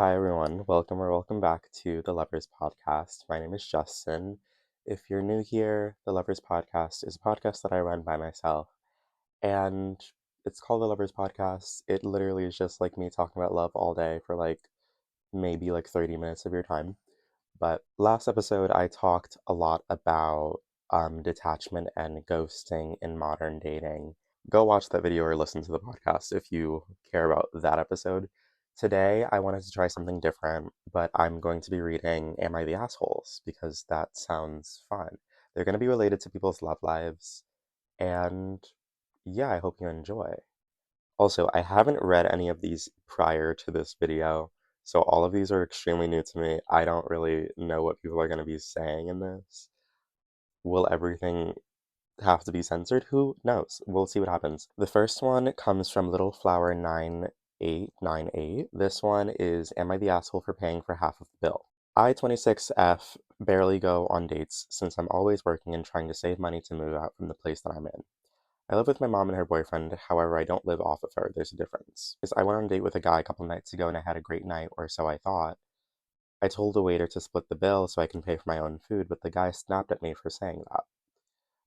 Hi everyone, welcome or welcome back to the Lovers Podcast. My name is Justin. If you're new here, the Lovers Podcast is a podcast that I run by myself, and it's called the Lovers Podcast. It literally is just like me talking about love all day for maybe 30 minutes of your time. But last episode, I talked a lot about detachment and ghosting in modern dating. Go watch that video or listen to the podcast if you care about that episode. Today, I wanted to try something different, but I'm going to be reading Am I the Assholes because that sounds fun. They're going to be related to people's love lives, and yeah, I hope you enjoy. Also, I haven't read any of these prior to this video, so all of these are extremely new to me. I don't really know what people are going to be saying in this. Will everything have to be censored? Who knows? We'll see what happens. The first one comes from Little Flower 9898. This one is Am I the asshole for paying for half of the bill? I 26F barely go on dates since I'm always working and trying to save money to move out from the place that I'm in. I live with my mom and her boyfriend, however, I don't live off of her. There's a difference. Because I went on a date with a guy a couple nights ago and I had a great night, or so I thought. I told the waiter to split the bill so I can pay for my own food, but the guy snapped at me for saying that.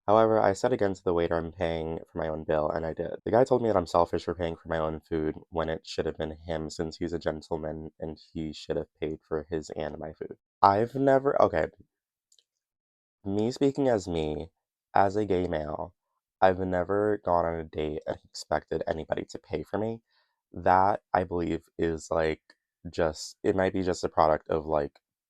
However, I said again to the waiter I'm paying for my own bill, and I did. The guy told me that I'm selfish for paying for my own food when it should have been him since he's a gentleman and he should have paid for his and my food. Okay, me speaking as me, as a gay male, I've never gone on a date and expected anybody to pay for me. That, I believe, is it might be just a product of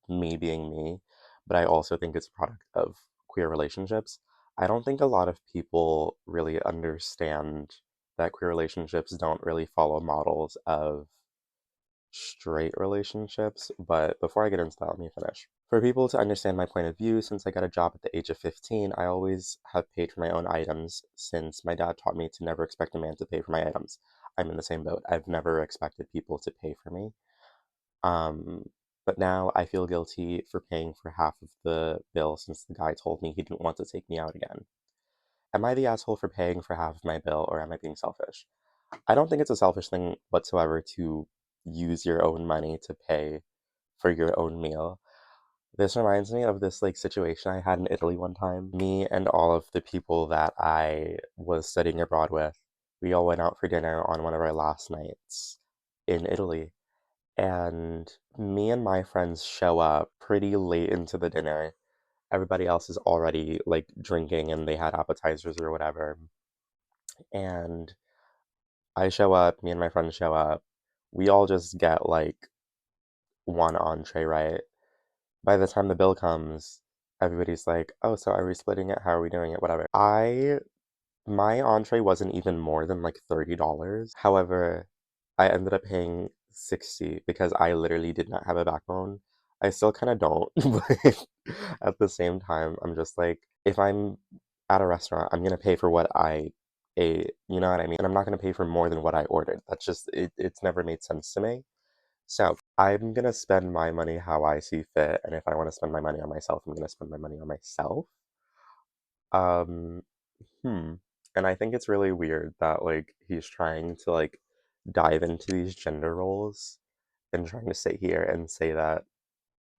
me being me, but I also think it's a product of queer relationships. I don't think a lot of people really understand that queer relationships don't really follow models of straight relationships, but before I get into that, let me finish. For people to understand my point of view, since I got a job at the age of 15, I always have paid for my own items since my dad taught me to never expect a man to pay for my items. I'm in the same boat. I've never expected people to pay for me. Um, but now I feel guilty for paying for half of the bill since the guy told me he didn't want to take me out again. Am I the asshole for paying for half of my bill, or am I being selfish? I don't think it's a selfish thing whatsoever to use your own money to pay for your own meal. This reminds me of this situation I had in Italy one time. Me and all of the people that I was studying abroad with, we all went out for dinner on one of our last nights in Italy. And me and my friends show up pretty late into the dinner. Everybody else is already drinking and they had appetizers or whatever. And I show up, me and my friends show up. We all just get one entree, right? By the time the bill comes, everybody's like, "Oh, so are we splitting it? How are we doing it? Whatever." My entree wasn't even more than $30. However, I ended up paying 60 because I literally did not have a backbone. I still kind of don't, but at the same time, I'm just if I'm at a restaurant, I'm gonna pay for what I ate, you know what I mean? And I'm not gonna pay for more than what I ordered. That's just it's never made sense to me. So I'm gonna spend my money how I see fit, and if I want to spend my money on myself, I'm gonna spend my money on myself. Um, hmm. And I think it's really weird that he's trying to dive into these gender roles and trying to sit here and say that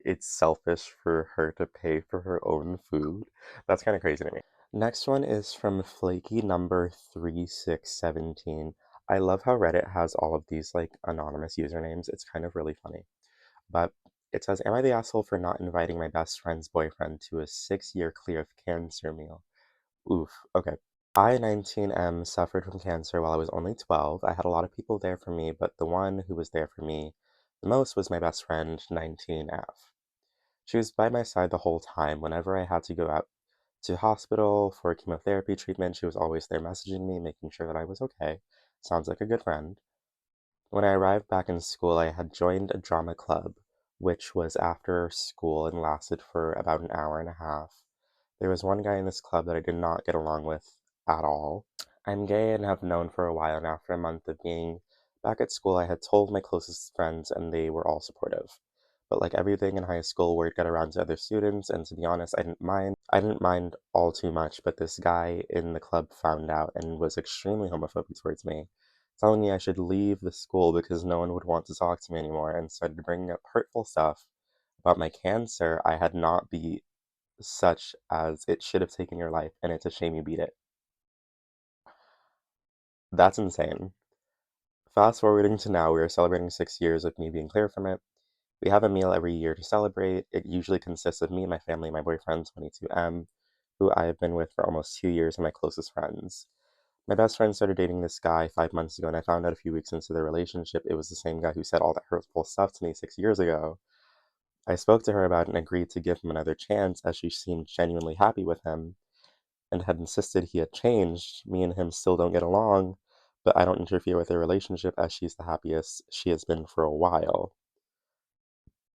it's selfish for her to pay for her own food. That's kind of crazy to me. Next one is from Flaky number 3617. I love how Reddit has all of these anonymous usernames. It's kind of really funny. But it says, Am I the asshole for not inviting my best friend's boyfriend to a 6-year clear of cancer meal? Oof, okay. I, 19M, suffered from cancer while I was only 12. I had a lot of people there for me, but the one who was there for me the most was my best friend, 19F. She was by my side the whole time. Whenever I had to go out to hospital for chemotherapy treatment, she was always there messaging me, making sure that I was okay. Sounds like a good friend. When I arrived back in school, I had joined a drama club, which was after school and lasted for about an hour and a half. There was one guy in this club that I did not get along with at all. I'm gay and have known for a while, and after a month of being back at school, I had told my closest friends, and they were all supportive. But like everything in high school, word got around to other students, and to be honest, I didn't mind. I didn't mind all too much, but this guy in the club found out and was extremely homophobic towards me. telling me I should leave the school because no one would want to talk to me anymore, and started bringing up hurtful stuff about my cancer I had not beat, such as it should have taken your life and it's a shame you beat it. That's insane. Fast forwarding to now, we are celebrating 6 years of me being clear from it. We have a meal every year to celebrate. It usually consists of me, my family, my boyfriend, 22M, who I have been with for almost 2 years, and my closest friends. My best friend started dating this guy 5 months ago, and I found out a few weeks into their relationship it was the same guy who said all that hurtful stuff to me 6 years ago. I spoke to her about it and agreed to give him another chance as she seemed genuinely happy with him and had insisted he had changed. Me and him still don't get along, but I don't interfere with their relationship as she's the happiest she has been for a while.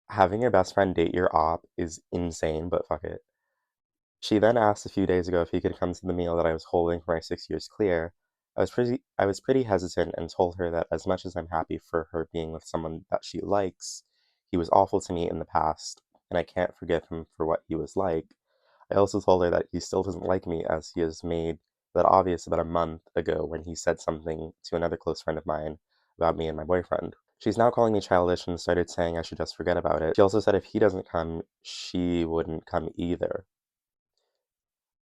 Having your best friend date your op is insane, but fuck it. She then asked a few days ago if he could come to the meal that I was holding for my 6 years clear. I was pretty hesitant and told her that as much as I'm happy for her being with someone that she likes, he was awful to me in the past, and I can't forgive him for what he was like. I also told her that he still doesn't like me as he has made that obvious about a month ago when he said something to another close friend of mine about me and my boyfriend. She's now calling me childish and started saying I should just forget about it. She also said if he doesn't come, she wouldn't come either.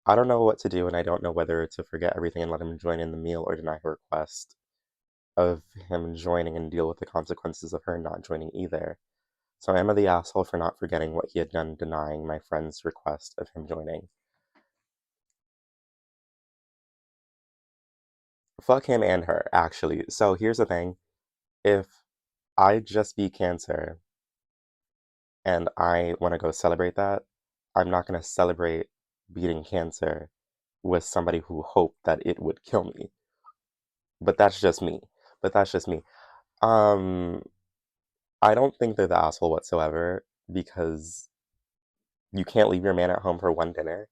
I don't know what to do, and I don't know whether to forget everything and let him join in the meal or deny her request of him joining and deal with the consequences of her not joining either. So am I the asshole for not forgetting what he had done denying my friend's request of him joining? Fuck him and her, actually. So here's the thing. If I just beat cancer and I want to go celebrate that, I'm not going to celebrate beating cancer with somebody who hoped that it would kill me. But that's just me. But that's just me. Um, I don't think they're the asshole whatsoever because you can't leave your man at home for one dinner.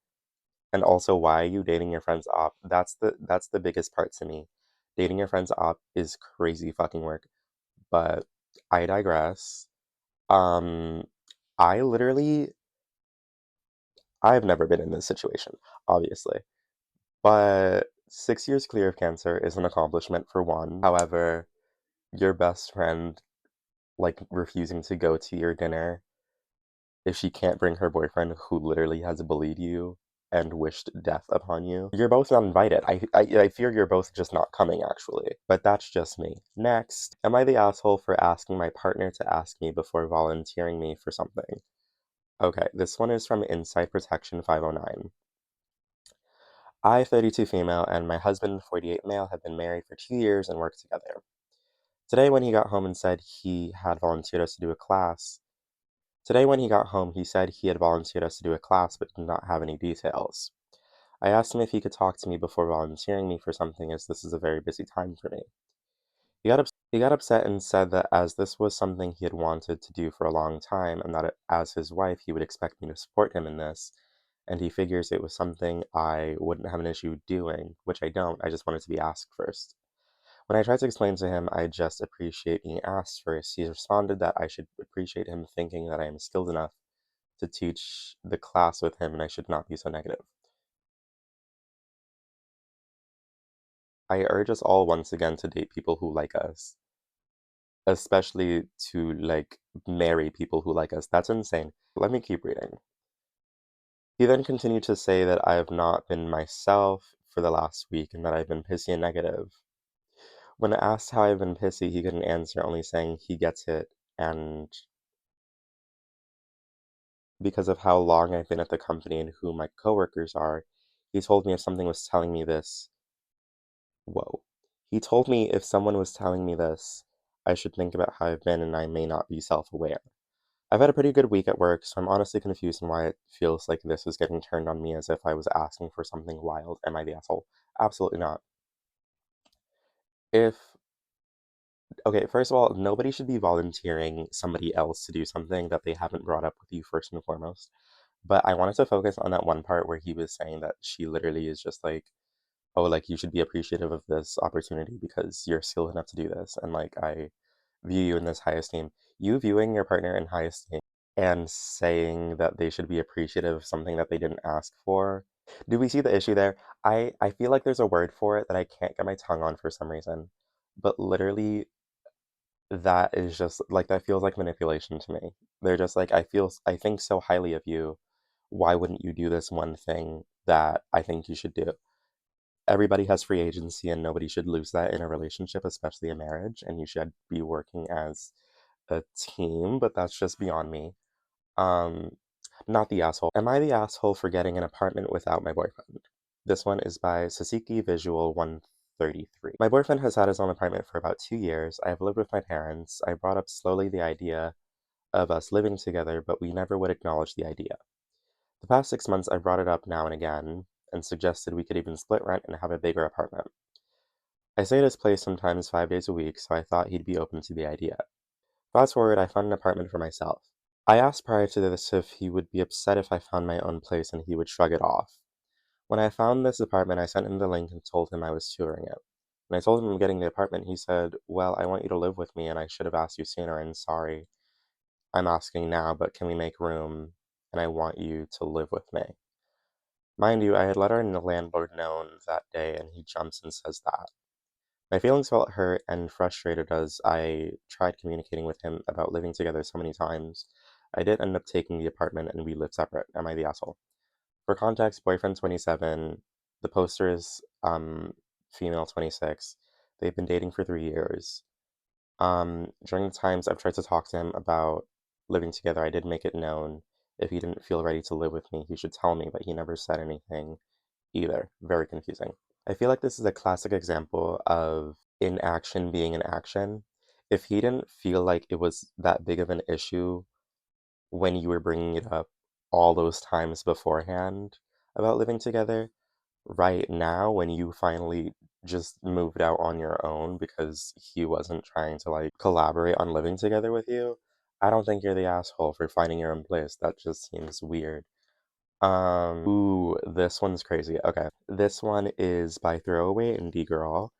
And also, why are you dating your friend's op? That's the biggest part to me. Dating your friend's op is crazy fucking work. But I digress. Um, I literally I've never been in this situation, obviously. But 6 years clear of cancer is an accomplishment for one. However, your best friend like refusing to go to your dinner if she can't bring her boyfriend who literally has bullied you and wished death upon you. You're both not invited. I fear you're both just not coming actually. But that's just me. Next, am I the asshole for asking my partner to ask me before volunteering me for something? Okay, this one is from Inside Protection 509. I, 32 female, and my husband, 48 male, have been married for 2 years and work together. Today, when he got home and said he had volunteered us to do a class, Today, when he got home, he said he had volunteered us to do a class but did not have any details. I asked him if he could talk to me before volunteering me for something, as this is a very busy time for me. He got upset and said that as this was something he had wanted to do for a long time, and that as his wife, he would expect me to support him in this, and he figures it was something I wouldn't have an issue doing, which I don't, I just wanted to be asked first. When I tried to explain to him I just appreciate being asked first, he responded that I should appreciate him thinking that I am skilled enough to teach the class with him and I should not be so negative. I urge us all once again to date people who like us, especially to like marry people who like us. That's insane. Let me keep reading. He then continued to say that I have not been myself for the last week and that I've been pissy and negative. When asked how I've been pissy, he couldn't answer, only saying he gets it and because of how long I've been at the company and who my coworkers are, he told me if something was telling me this, whoa. He told me if someone was telling me this, I should think about how I've been and I may not be self-aware. I've had a pretty good week at work, so I'm honestly confused on why it feels like this is getting turned on me as if I was asking for something wild. Am I the asshole? Absolutely not. If, okay, first of all, nobody should be volunteering somebody else to do something that they haven't brought up with you first and foremost. But I wanted to focus on that one part where he was saying that she literally is just like, oh, like you should be appreciative of this opportunity because you're skilled enough to do this. And like, I view you in this high esteem. You viewing your partner in high esteem and saying that they should be appreciative of something that they didn't ask for. Do we see the issue there? I feel like there's a word for it that I can't get my tongue on for some reason. but literally that is just like that feels like manipulation to me. They're just like, I think so highly of you. Why wouldn't you do this one thing that I think you should do? Everybody has free agency and nobody should lose that in a relationship, especially a marriage, and you should be working as a team, but that's just beyond me. Um, Not the asshole. Am I the asshole for getting an apartment without my boyfriend? This one is by Sasiki Visual 133. My boyfriend has had his own apartment for about 2 years. I have lived with my parents. I brought up slowly the idea of us living together, but we never would acknowledge the idea. The past 6 months, I brought it up now and again and suggested we could even split rent and have a bigger apartment. I stay at his place sometimes 5 days a week, so I thought he'd be open to the idea. Fast forward, I found an apartment for myself. I asked prior to this if he would be upset if I found my own place and he would shrug it off. When I found this apartment, I sent him the link and told him I was touring it. When I told him I'm getting the apartment, he said, "Well, I want you to live with me and I should have asked you sooner and sorry. I'm asking now, but can we make room? And I want you to live with me." Mind you, I had let our landlord know that day and he jumps and says that. My feelings felt hurt and frustrated as I tried communicating with him about living together so many times. I did end up taking the apartment and we lived separate. Am I the asshole? For context, boyfriend 27, the poster is female 26. They've been dating for 3 years. During the times I've tried to talk to him about living together, I did make it known if he didn't feel ready to live with me, he should tell me, but he never said anything either. Very confusing. I feel like this is a classic example of inaction being an action. If he didn't feel like it was that big of an issue when you were bringing it up all those times beforehand about living together, right now, when you finally just moved out on your own because he wasn't trying to like collaborate on living together with you, I don't think you're the asshole for finding your own place. That just seems weird. Ooh, this one's crazy. Okay. This one is by Throwaway Indie Girl.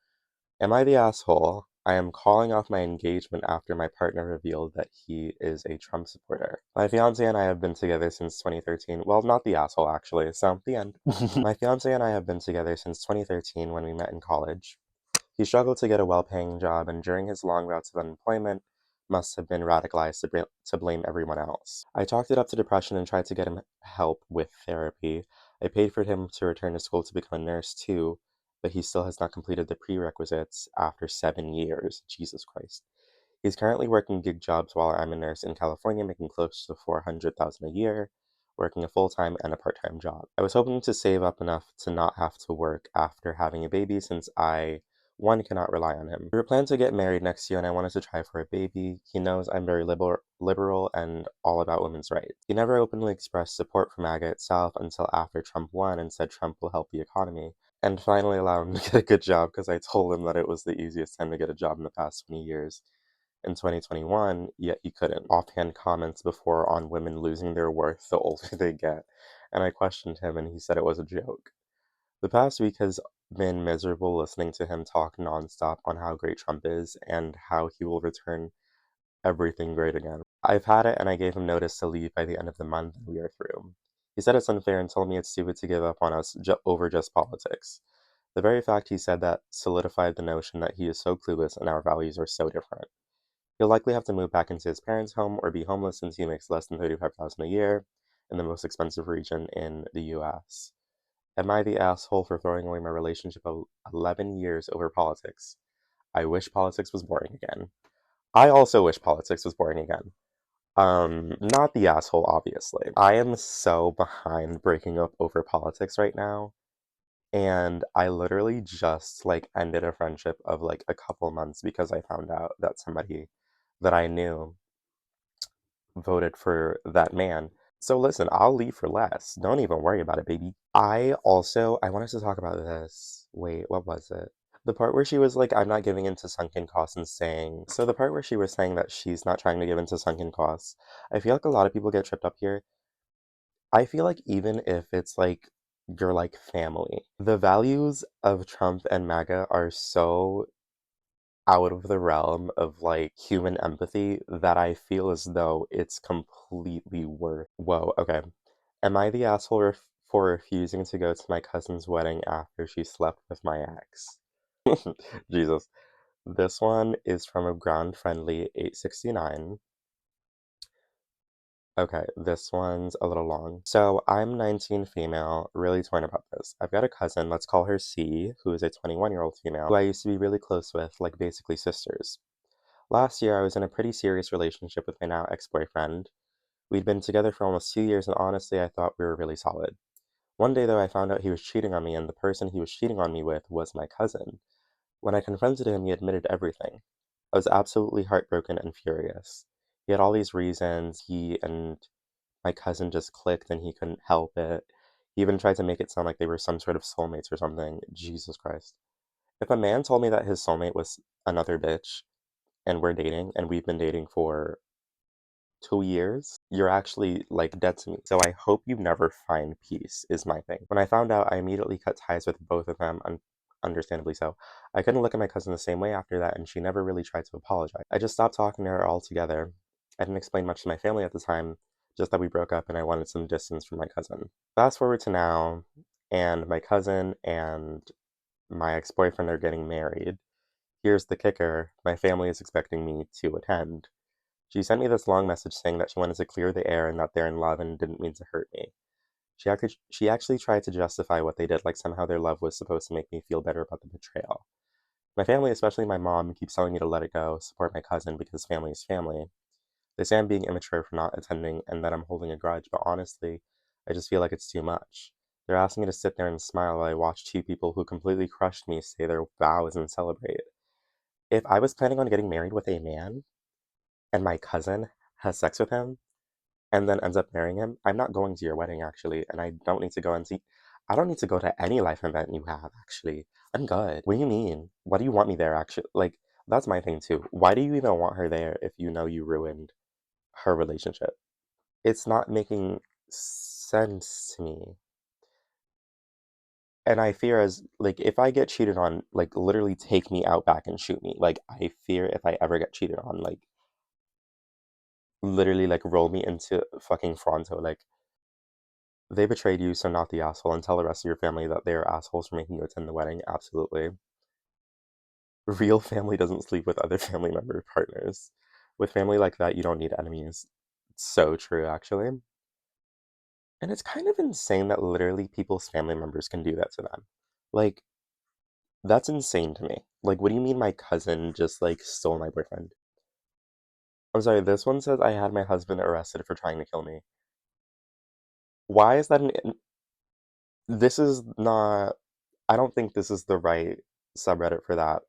Am I the asshole? I am calling off my engagement after my partner revealed that he is a Trump supporter. My fiance and I have been together since 2013. Well, not the asshole, actually. So, the end. My fiance and I have been together since 2013 when we met in college. He struggled to get a well-paying job, and during his long bouts of unemployment, must have been radicalized to blame everyone else. I talked it up to depression and tried to get him help with therapy. I paid for him to return to school to become a nurse too, but he still has not completed the prerequisites after 7 years. Jesus Christ. He's currently working gig jobs while I'm a nurse in California, making close to 400,000 a year, working a full-time and a part-time job. I was hoping to save up enough to not have to work after having a baby since one cannot rely on him. We were planning to get married next year and I wanted to try for a baby. He knows I'm very liberal and all about women's rights. He never openly expressed support for MAGA itself until after Trump won and said Trump will help the economy. And finally allowed him to get a good job because I told him that it was the easiest time to get a job in the past 20 years. In 2021, yet he couldn't. Offhand comments before on women losing their worth the older they get, and I questioned him and he said it was a joke. The past week has been miserable listening to him talk nonstop on how great Trump is and how he will return everything great again. I've had it and I gave him notice to leave by the end of the month and we are through. He said it's unfair and told me it's stupid to give up on us over just politics. The very fact he said that solidified the notion that he is so clueless and our values are so different. He'll likely have to move back into his parents' home or be homeless since he makes less than 35,000 a year in the most expensive region in the US. Am I the asshole for throwing away my relationship of 11 years over politics? I wish politics was boring again. I also wish politics was boring again. Not the asshole, obviously. I am so behind breaking up over politics right now, and I literally just like ended a friendship of like a couple months because I found out that somebody that I knew voted for that man. So listen, I'll leave for less. Don't even worry about it, baby. I wanted to talk about this. Wait, what was it? The part where she was like, I'm not giving into sunken costs and saying, so the part where she was saying that she's not trying to give into sunken costs, I feel like a lot of people get tripped up here. I feel like even if it's like your like family, the values of Trump and MAGA are so out of the realm of like human empathy that I feel as though it's completely worth. Whoa, okay. Am I the asshole for refusing to go to my cousin's wedding after she slept with my ex? Jesus. This one is from a ground friendly 869. Okay, this one's a little long. So I'm 19 female, really torn about this. I've got a cousin, let's call her C, who is a 21-year-old female, who I used to be really close with, like basically sisters. Last year, I was in a pretty serious relationship with my now ex-boyfriend. We'd been together for almost 2 years, and honestly, I thought we were really solid. One day, though, I found out he was cheating on me, and the person he was cheating on me with was my cousin. When I confronted him, he admitted everything. I was absolutely heartbroken and furious. He had all these reasons. He and my cousin just clicked and he couldn't help it. He even tried to make it sound like they were some sort of soulmates or something. Jesus Christ. If a man told me that his soulmate was another bitch and we're dating and we've been dating for 2 years, you're actually like dead to me. So I hope you never find peace, is my thing. When I found out, I immediately cut ties with both of them, understandably so. I couldn't look at my cousin the same way after that, and she never really tried to apologize. I just stopped talking to her altogether. I didn't explain much to my family at the time, just that we broke up and I wanted some distance from my cousin. Fast forward to now, and my cousin and my ex boyfriend are getting married. Here's the kicker, my family is expecting me to attend. She sent me this long message saying that she wanted to clear the air and that they're in love and didn't mean to hurt me. She actually tried to justify what they did, like somehow their love was supposed to make me feel better about the betrayal. My family, especially my mom, keeps telling me to let it go, support my cousin because family is family. They say I'm being immature for not attending and that I'm holding a grudge, but honestly, I just feel like it's too much. They're asking me to sit there and smile while I watch two people who completely crushed me say their vows and celebrate. If I was planning on getting married with a man and my cousin has sex with him, and then ends up marrying him, I'm not going to your wedding actually, and I don't need to go to any life event you have actually. I'm good. What do you mean? Why do you want me there actually? Like, that's my thing too. Why do you even want her there if you know you ruined her relationship? It's not making sense to me. And I fear as like if I get cheated on, like literally take me out back and shoot me. Like I fear if I ever get cheated on, like literally like roll me into fucking Fronto. Like they betrayed you, so not the asshole, and tell the rest of your family that they are assholes for making you attend the wedding. Absolutely. Real family doesn't sleep with other family member partners. With family like that, you don't need enemies. It's so true, actually. And it's kind of insane that literally people's family members can do that to them. Like, that's insane to me. Like, what do you mean my cousin just, like, stole my boyfriend? I'm sorry, this one says I had my husband arrested for trying to kill me. Why is that this is not, I don't think this is the right subreddit for that.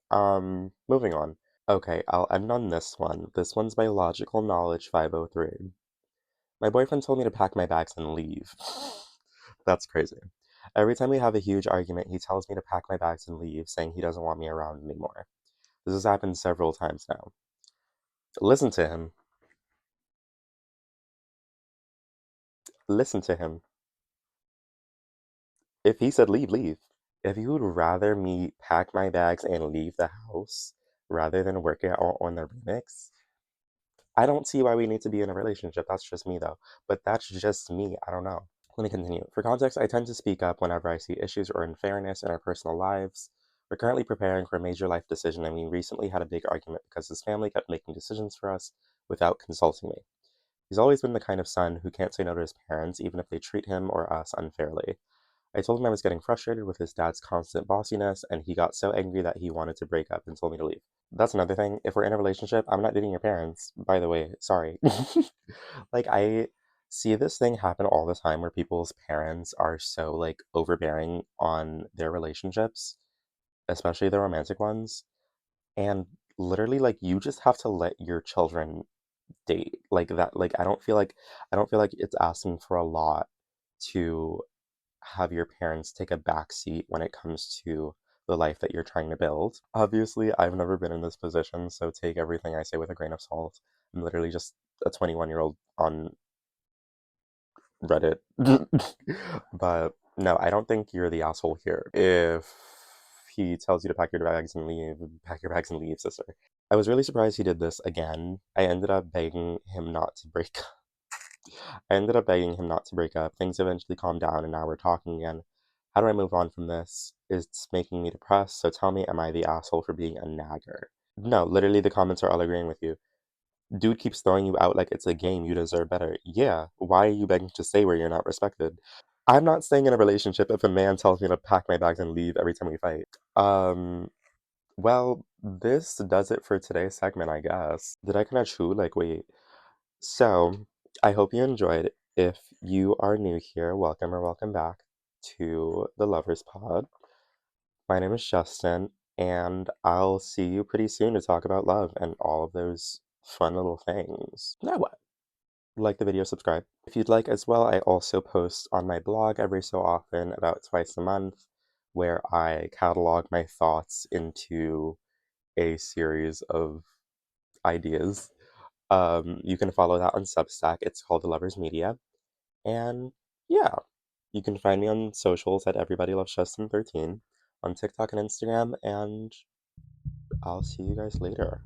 Moving on. Okay, I'll end on this one. This one's by Logical Knowledge 503. My boyfriend told me to pack my bags and leave. That's crazy. Every time we have a huge argument, he tells me to pack my bags and leave, saying he doesn't want me around anymore. This has happened several times now. Listen to him. Listen to him. If he said leave, leave. If you would rather me pack my bags and leave the house rather than work it out on the remix, I don't see why we need to be in a relationship. That's just me, though. But that's just me. I don't know. Let me continue. For context, I tend to speak up whenever I see issues or unfairness in our personal lives. We're currently preparing for a major life decision, and we recently had a big argument because his family kept making decisions for us without consulting me. He's always been the kind of son who can't say no to his parents, even if they treat him or us unfairly. I told him I was getting frustrated with his dad's constant bossiness, and he got so angry that he wanted to break up and told me to leave. That's another thing. If we're in a relationship, I'm not dating your parents, by the way. Sorry. Like, I see this thing happen all the time where people's parents are so, like, overbearing on their relationships, especially the romantic ones. And literally, like, you just have to let your children date. Like, that, like, I don't feel like it's asking for a lot to have your parents take a back seat when it comes to the life that you're trying to build. Obviously, I've never been in this position, so take everything I say with a grain of salt. I'm literally just a 21-year-old on Reddit. But no, I don't think you're the asshole here. If he tells you to pack your bags and leave, sister. I was really surprised he did this again. I ended up begging him not to break up. Things eventually calmed down and now we're talking again. How do I move on from this? It's making me depressed, so tell me, am I the asshole for being a nagger? No, literally the comments are all agreeing with you. Dude keeps throwing you out like it's a game, you deserve better. Yeah, why are you begging to stay where you're not respected? I'm not staying in a relationship if a man tells me to pack my bags and leave every time we fight. Well, this does it for today's segment, I guess. Did I kind of chew? Like, wait. So, I hope you enjoyed. If you are new here, welcome or welcome back to the Lovers Pod. My name is Justin, and I'll see you pretty soon to talk about love and all of those fun little things. Now what? Like the video, subscribe. If you'd like as well, I also post on my blog every so often, about twice a month, where I catalog my thoughts into a series of ideas. You can follow that on Substack. It's called The Lovers Media. And yeah, you can find me on socials at Everybody Loves Justin 13 on TikTok and Instagram, and I'll see you guys later.